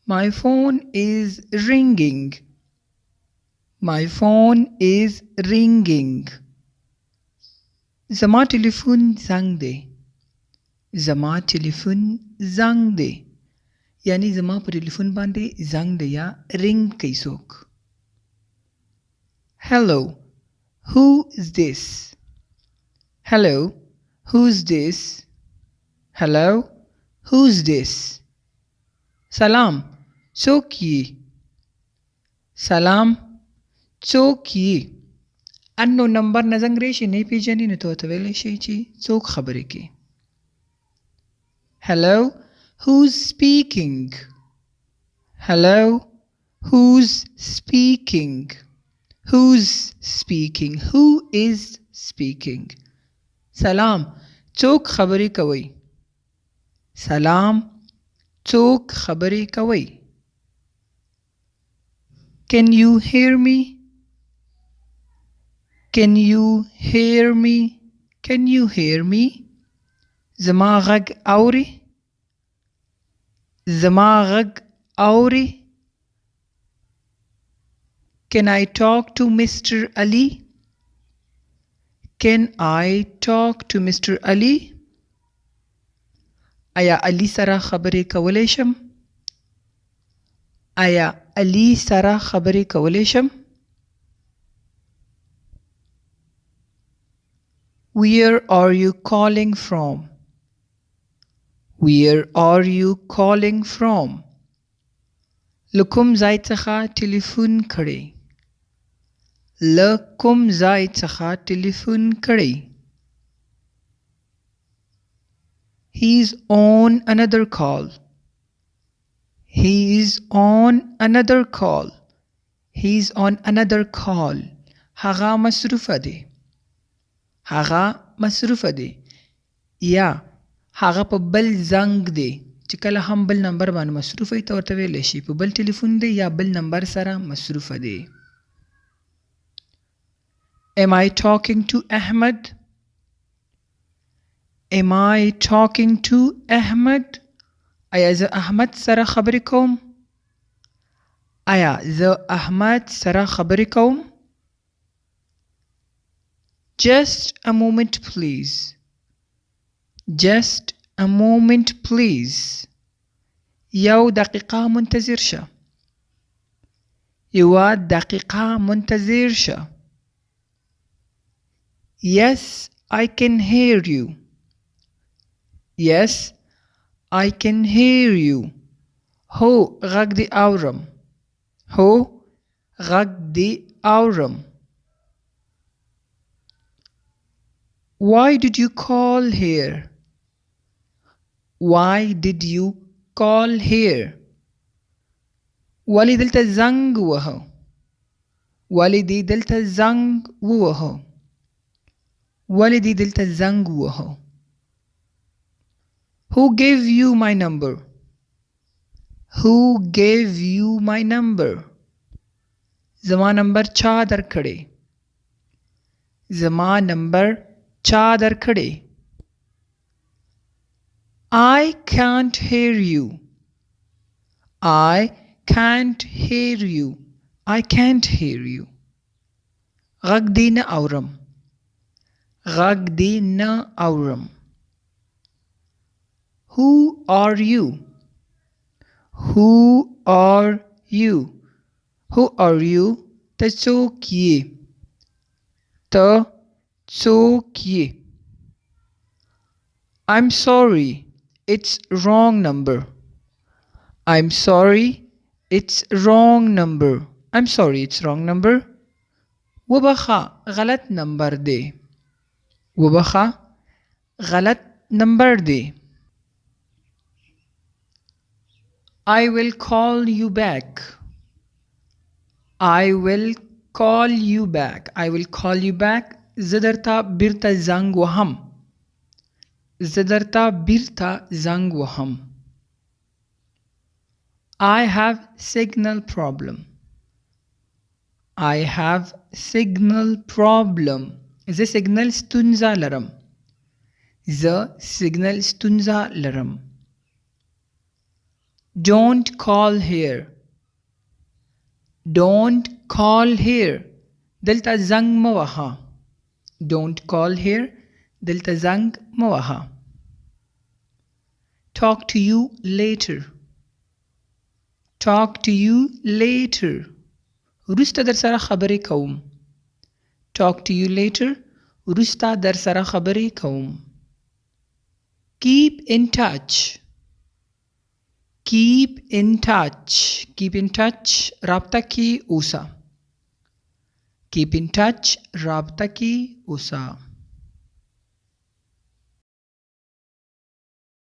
My phone is ringing. My phone is ringing. زما ټلیفون زنګ دی. زما ټلیفون زنګ دی. یعنی زما په ټلیفون باندې زنګ دی یا رنګ کوي څوک. Hello, who is this? Hello, who's this? Hello, who's this? سلام څوک یې؟ سلام څوک یې؟ انو نمبر نه زنګ راشي نه پیژنې نو ته ورته ویلی شي چې څوک خبرې کوي. Hello, who's speaking? Hello, who's speaking? Who's speaking? Who is speaking? سلام څوک خبرې کوي؟ سلام څوک خبرې کوي؟ Can you hear me? Can you hear me? Can you hear me? زما غږ اوري؟ زما غږ اوري؟ Can I talk to Mr. Ali? Can I talk to Mr. Ali? آیا علی سره خبرې کولی شم؟ آیا علی سره خبرې کولی شم؟ Where are you calling from? Where are you calling from? له کوم ځای څخه ټلیفون کړی؟ له کوم ځای څخه ټلیفون کړی؟ He's on another call. He's on another call. He's on another call. هغه مصروفه دی. هغه مصروفه دی. یا هغه په بل زنګ دی چې کله هم بل نمبر باندې مصروفه وي ته ورته ویلی شي په بل ټلیفون دی یا بل نمبر سره مصروفه دی. Am I talking to Ahmed? Am I talking to Ahmed? آیا زه احمد سره خبرې کوم؟ آیا زه احمد سره خبرې کوم؟ Just a moment please. Just a moment please. یو دقیقه منتظر شه. یوه دقیقه منتظر شه. Yes, I can hear you. Yes, I can hear you. هو غږ دې اورم. هو غږ دې اورم. Why did you call here? Why did you call here? ولې دلته زنګ ووهه؟ ولې دې دلته زنګ ووهه؟ ولې دې دلته زنګ ووهه؟ Who gave you my number? Who gave you my number? زما نمبر چا درکړی؟ زما نمبر چا درکړی؟ I can't hear you. I can't hear you. I can't hear you. غږ دې نه اورم. غږ دې نه اورم. Who are you? Who are you? Who are you? ته څوک یې؟ ته څوک یې؟ I'm sorry, it's wrong number. I'm sorry, it's wrong number. I'm sorry, it's wrong number. وبخا غلط نمبر دی. وبخا غلط نمبر دی. I will call you back. I will call you back. I will call you back. زه درته بیرته زنګ وهم. زه درته بیرته زنګ وهم. I have signal problem. I have signal problem. زه سیګنل ستونزه لرم. زه سیګنل ستونزه لرم. Don't call here. Don't call here. دلته زنګ مه وهه. Don't call here. دلته زنګ مه وهه. Talk to you later. Talk to you later. وروسته در سره خبرې کوم. Talk to you later. وروسته در سره خبرې کوم. Keep in touch. Keep in touch. Keep in touch. رابطه کې اوسه. Keep in touch. رابطه کې اوسه.